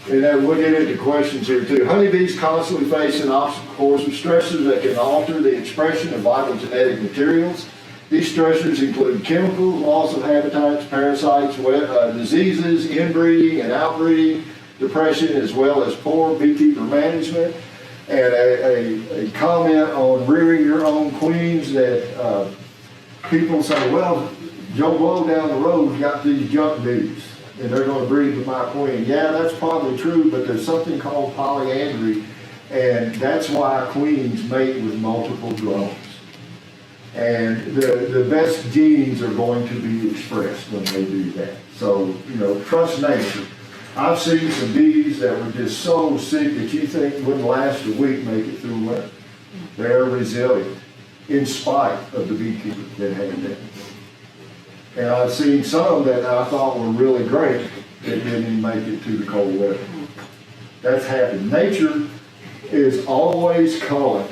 and then we'll get into questions here too. Honeybees constantly face an obstacle course of stressors that can alter the expression of vital genetic materials. These stressors include chemicals, loss of habitats, parasites, diseases, inbreeding and outbreeding, depression, as well as poor beekeeper management. And a comment on rearing your own queens that people say, well, Joe Blow down the road got these junk bees and they're going to breed with my queen. Yeah, that's probably true, but there's something called polyandry, and that's why queens mate with multiple drones. And the best genes are going to be expressed when they do that. So, trust nature. I've seen some bees that were just so sick that you think wouldn't last a week, make it through winter. They're resilient, in spite of the beekeeper that had them. And I've seen some that I thought were really great that didn't even make it to the cold weather. That's happened. Nature is always culling.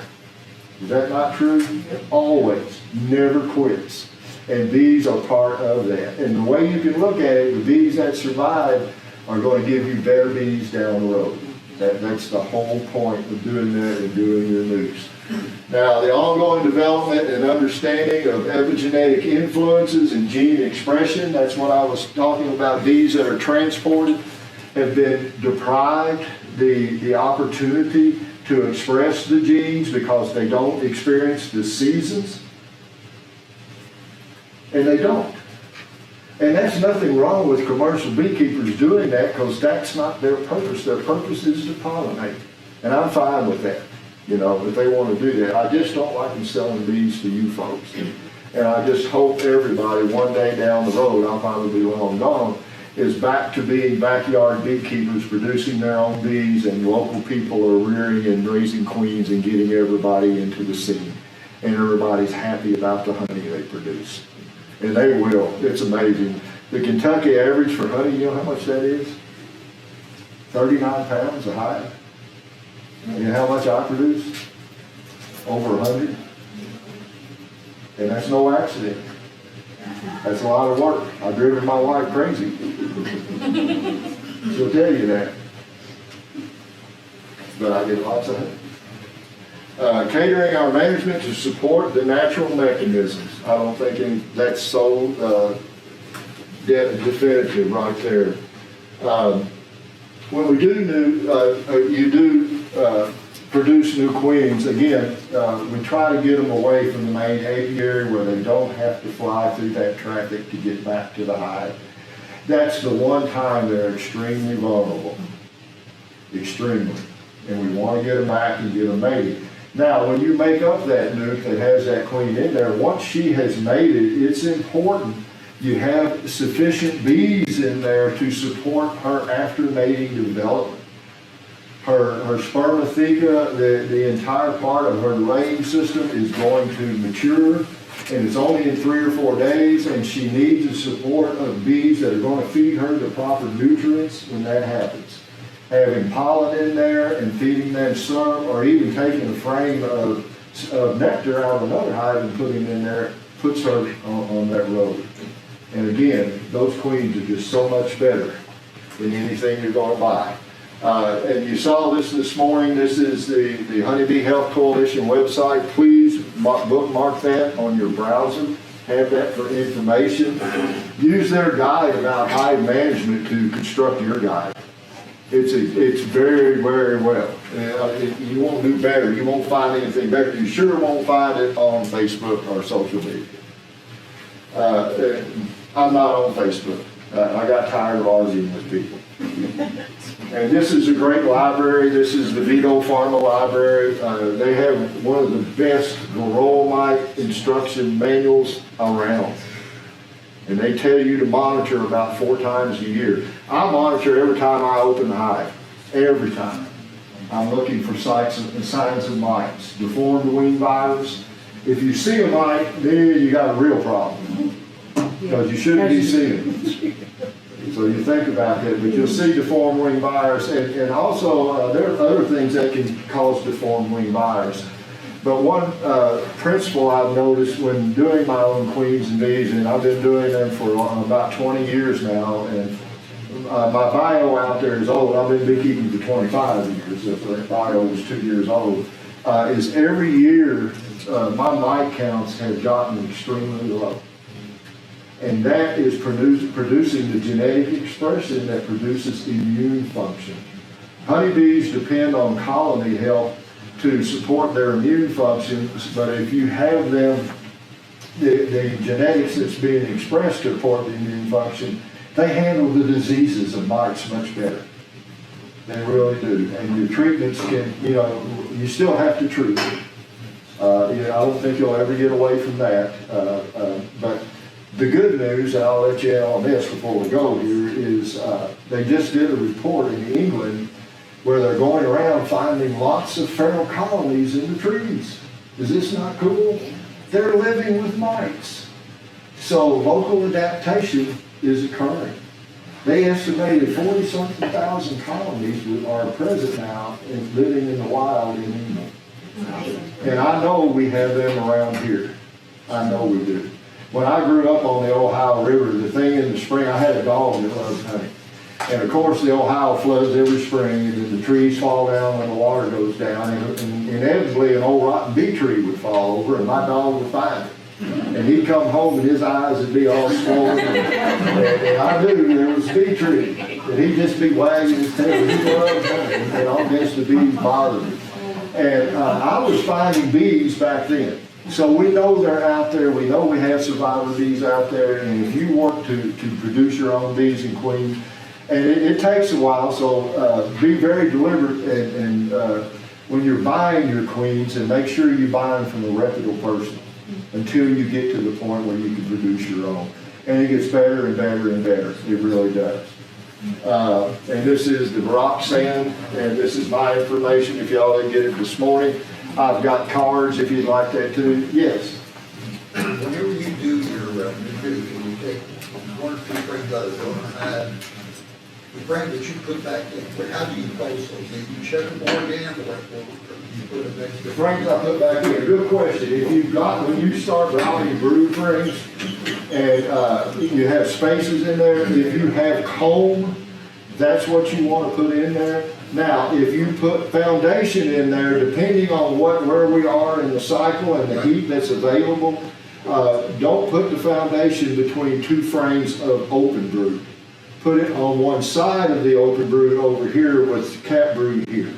Is that not true? Always. Never quits. And bees are part of that. And the way you can look at it, the bees that survive are going to give you better bees down the road. That's the whole point of doing that and doing your Nucs. Now, the ongoing development and understanding of epigenetic influences and gene expression, that's what I was talking about. Bees that are transported have been deprived the opportunity to express the genes because they don't experience the seasons. And they don't. And that's nothing wrong with commercial beekeepers doing that because that's not their purpose. Their purpose is to pollinate. And I'm fine with that, if they want to do that. I just don't like them selling bees to you folks. And I just hope everybody one day down the road, I'll probably be long gone, is back to being backyard beekeepers, producing their own bees, and local people are rearing and raising queens and getting everybody into the scene. And everybody's happy about the honey they produce. And they will. It's amazing. The Kentucky average for honey, you know how much that is? 39 pounds a hive. And you know how much I produce? Over 100. And that's no accident. That's a lot of work. I've driven my wife crazy. She'll tell you that. But I get lots of honey. Catering our management to support the natural mechanisms. I don't think that's so definitive right there. When we do you do produce new queens, again, we try to get them away from the main apiary where they don't have to fly through that traffic to get back to the hive. That's the one time they're extremely vulnerable. Extremely. And we want to get them back and get them mated. Now, when you make up that nuc that has that queen in there, once she has mated, it's important you have sufficient bees in there to support her after mating development. Her spermatheca, the entire part of her laying system is going to mature, and it's only in 3 or 4 days, and she needs the support of bees that are going to feed her the proper nutrients when that happens. Having pollen in there and feeding them some, or even taking a frame of nectar out of another hive and putting it in there, puts her on that road. And again, those queens are just so much better than anything you're going to buy. And you saw this morning. This is the Honeybee Health Coalition website. Please bookmark that on your browser have that for information. Use their guide about hive management to construct your guide. It's very, very well. You won't do better. You won't find anything better. You sure won't find it on Facebook or social media. I'm not on Facebook. I got tired of arguing with people. And this is a great library. This is the Vito Pharma Library. They have one of the best varroa instruction manuals around. And they tell you to monitor about 4 times a year. I monitor every time I open the hive. Every time. I'm looking for signs of mites. Deformed wing virus. If you see a mite, then you got a real problem. Because you shouldn't be seeing it. So you think about that, but you'll see deformed wing virus, and also there are other things that can cause deformed wing virus. But one principle I've noticed when doing my own queens and bees, and I've been doing them for about 20 years now, and my bio out there is old. I've been beekeeping for 25 years, if that bio was 2 years old, is every year my mite counts have gotten extremely low. And that is producing the genetic expression that produces immune function. Honeybees depend on colony health to support their immune functions, but if you have them, the genetics that's being expressed to support the immune function, they handle the diseases of mites much better. They really do. And your treatments can, you still have to treat them. I don't think you'll ever get away from that. But the good news, and I'll let you in on this before we go here, is they just did a report in England where they're going around finding lots of feral colonies in the trees. Is this not cool? They're living with mites. So local adaptation is occurring. They estimated 40-something thousand colonies are present now and living in the wild in England. And I know we have them around here. I know we do. When I grew up on the Ohio River, the thing in the spring, I had a dog that loved honey. And of course, the Ohio floods every spring, and then the trees fall down when the water goes down, and inevitably an old rotten bee tree would fall over, and my dog would find it. And he'd come home, and his eyes would be all swollen, and I knew there was a bee tree. And he'd just be wagging his tail. He loved honey, and all against the bees bothered him. And I was finding bees back then. So we know they're out there. We know we have survivor bees out there. And if you work to produce your own bees and queens, and it takes a while, so be very deliberate and when you're buying your queens, and make sure you buy them from a reputable person until you get to the point where you can produce your own. And it gets better and better and better. It really does. And this is the rock sand, and this is my information if y'all didn't get it this morning. I've got cards if you'd like that too. Yes? Whenever you do your review, and you take 1 or 2 frames out of the frame that you put back in, how do you place those? Do you check them more again, or you put them back? The frames I put back in, good question. If you've got, when you start drawing brood frames, and you have spaces in there, if you have comb, that's what you want to put in there. Now, if you put foundation in there, depending on where we are in the cycle and the heat that's available, don't put the foundation between 2 frames of open brood. Put it on one side of the open brood over here with cap brood here.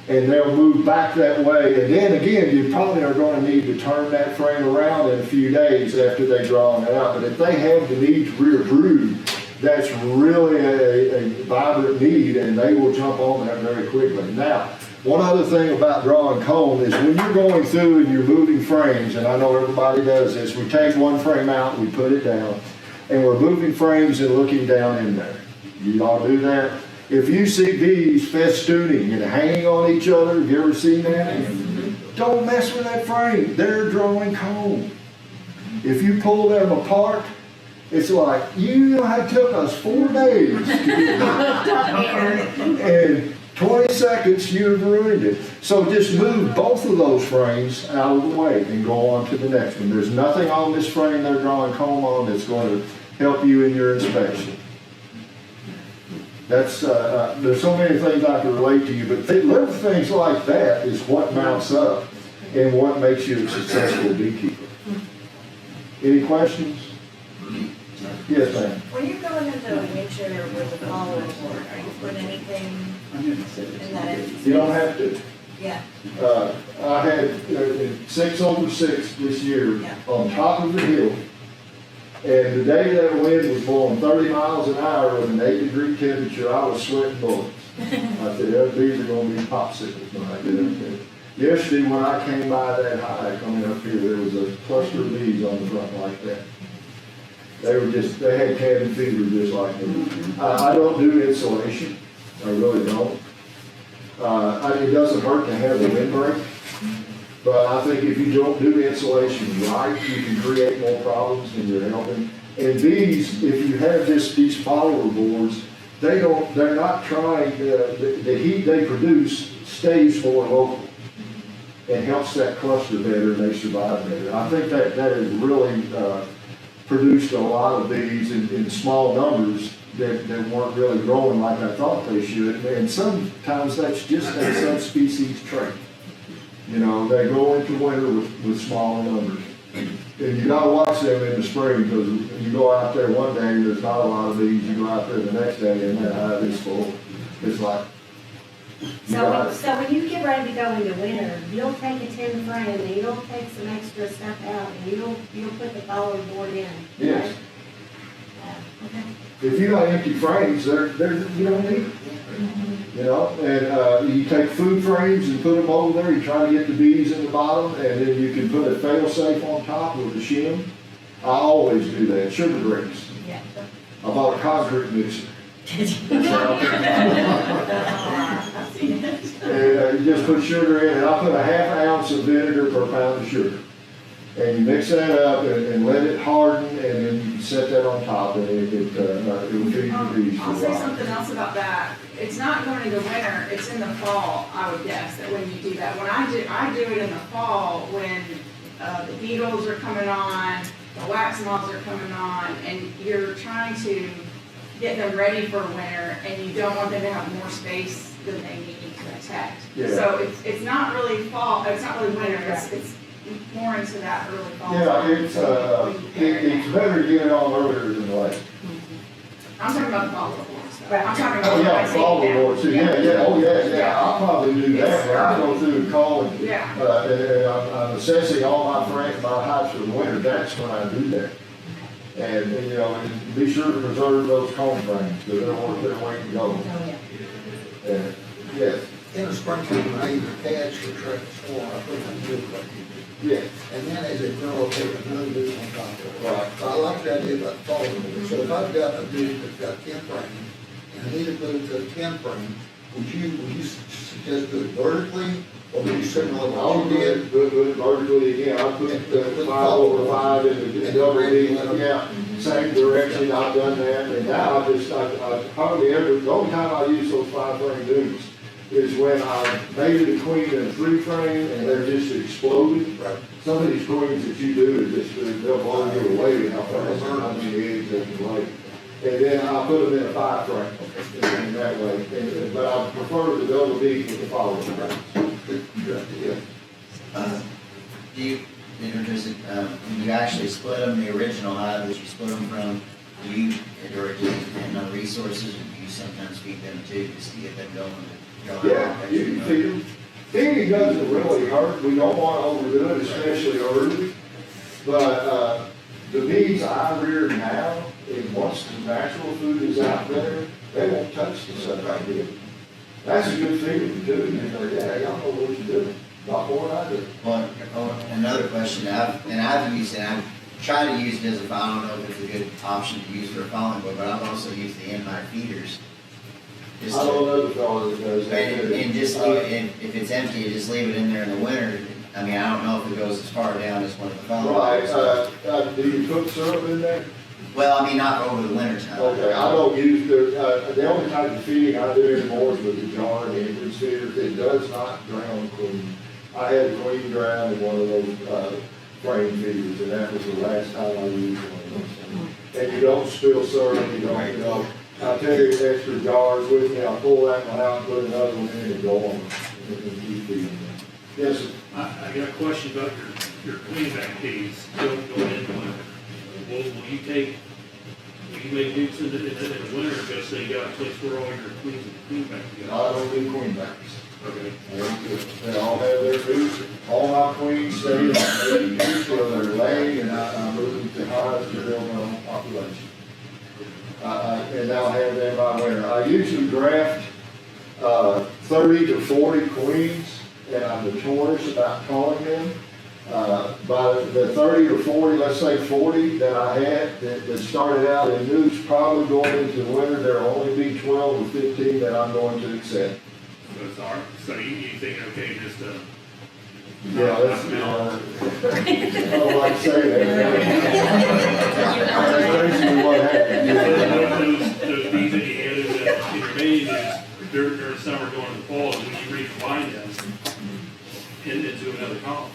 And they'll move back that way. And then again, you probably are going to need to turn that frame around in a few days after they draw it out. But if they have the need to rear brood, that's really a vibrant need, and they will jump on that very quickly. Now, one other thing about drawing comb is when you're going through and you're moving frames, and I know everybody does this, we take one frame out, we put it down, and we're moving frames and looking down in there. You all do that? If you see bees festooning and hanging on each other, have you ever seen that? Don't mess with that frame. They're drawing comb. If you pull them apart, it's like, it took us 4 days to get and 20 seconds, you've ruined it. So just move both of those frames out of the way and go on to the next one. There's nothing on this frame they're drawing comb on that's going to help you in your inspection. That's there's so many things I can relate to you, but little things like that is what mounts up and what makes you a successful beekeeper. Any questions? Yes, ma'am. When you're going into a winter with the follower board, are you putting anything in that? You don't have to. Yeah, I had 6/6 this year Yeah. on top of the hill. And the day that wind was blowing 30 miles an hour with an 8-degree temperature, I was sweating bullets. I said, these are gonna be popsicles when I get up there. Yesterday, when I came by that high coming up here, there was a cluster of bees on the front like that. They had cabin fever just like me. I don't do insulation, I really don't. It doesn't hurt to have a windbreak, but I think if you don't do insulation right, you can create more problems than you're helping. And bees, if you have these follower boards, they're not trying, the heat they produce stays more local and helps that cluster better and they survive better. I think that has really, produced a lot of bees in small numbers that weren't really growing like I thought they should. And sometimes that's just a subspecies trait. You know, they go into winter with small numbers. And you gotta watch them in the spring, because you go out there one day and there's not a lot of bees, you go out there the next day and that hive is full. It's like, So when you get ready to go into winter, you'll take a tin frame and you'll take some extra stuff out and you'll put the follower board in. yes. right? Okay. If you got empty frames, you don't need it. You know, and you take food frames and put them over there, you try to get the bees in the bottom, and then you can put a fail safe on top with a shim. I always do that, sugar bricks. Yeah. I bought a concrete mixer. And you just put sugar in, and I put a ½ ounce of vinegar per pound of sugar. And you mix that up and let it harden, and then you can set that on top, and it will feed your bees for I'll a say while. something else about that. It's not going into winter, it's in the fall, I would guess, that when you do that. When I do it in the fall, when the beetles are coming on, the wax moths are coming on, and you're trying to get them ready for winter, and you don't want them to have more space than they need to protect. Yeah. So it's not really fall, it's not really winter, it's more into that early fall. Yeah, time. it's better to get it on earlier than late. I'm talking about the follow boards. Right. I'm talking about Oh, when I yeah, say follow down. board too, yeah, I'll probably do that, where I go through and call and, Yeah. and I'm assessing all my hives for the winter, that's when I do that. And, you know, and be sure to preserve those comb frames, because they're worth their weight in gold. Oh, yeah. And, yes, In the springtime, I either catch or trap or I put them in like you do. yes, And then as they grow, I'll take another dude on top of it. right. I like the idea about following. So if I've got a dude that's got 10 frames, and I need to put it to a 10 frame, would you suggest do it vertically, or would you similar to I'll what do you did? it vertically again, I'll put the 5/5 in the double D, yeah, same direction, I've done that, and now I hardly ever, the only time I use those 5-frame dudes is when I made a queen in a 3-frame and they're just exploding. Right. Some of these queens that you do are just, they'll blow you away how fast, how many eggs they can lay. And then I'll put them in a 5-frame, in that way, but I prefer the double D with the follow frames. Yeah. Do you, you actually split them, the original hive that you split them from, do you, or do you depend on resources, or do you sometimes feed them too, just to get them going? Yeah, you can feed them. Feeding doesn't really hurt, we don't want to overdo it, especially early. But, the bees I rear now, and once the natural food is out there, they won't touch the stuff I did. That's a good feeling too, you know, yeah, y'all know what you're doing, a lot more than I do. Well, another question, I've used, and I've tried to use it as a, I don't know if it's a good option to use for a falling board, but I've also used the in-hire feeders. I know another fellow that does that. And just leave it, if it's empty, you just leave it in there in the winter. I mean, I don't know if it goes as far down as one of the falling Right, boards. do you put syrup in there? Well, I mean, not over the winter time. Okay, I don't use the only type of feeding I do anymore is with the jar and ambergris feeders. It does not drown queen. I had a queen drown in one of those, frame feeders, and that was the last time I used one of those. And you don't spill syrup, you don't, you know, I'll tell you, extra jars with me, I'll pull that one out, put another one in and go on, and keep feeding them. Yes, sir. I got a question about your queen bag bees going into winter. will you make nukes in the winter, because so you got a place where all your queens and queen back I together? don't do queen backs. Okay. They all have their nukes, all my queens stay in my nukes till they're laying, and I move them to hives to build my own population. And I'll have them by winter. I usually draft, 30 to 40 queens, and I'm notorious about calling them. By the 30 or 40, let's say 40 that I had that started out in nukes, probably going into the winter, there'll only be 12 or 15 that I'm going to accept. So it's all right, so you think, okay, just, Yeah, that's, I don't like to say that. That's basically what happened. those bees that you added in your maze is during summer going to the fall, and when you recombine them into another colony.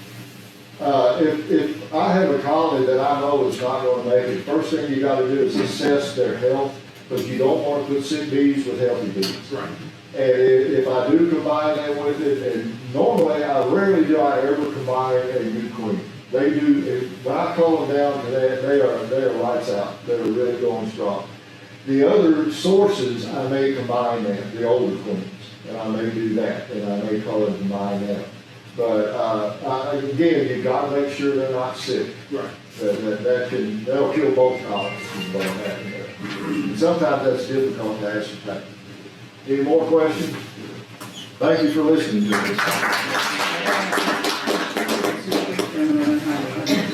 If I have a colony that I know is not gonna make it, first thing you gotta do is assess their health, because you don't wanna put sick bees with healthy bees. Right. And if I do combine them with it, and normally, rarely do I ever combine a new queen. They do, when I call them down to that, they are lights out, they're really going strong. The other sources, I may combine them, the older queens, and I may do that, and I may call it combine them. But, again, you've got to make sure they're not sick. Right. They'll kill both colonies if what happened there. And sometimes that's difficult to ascertain. Any more questions? Thank you for listening to us.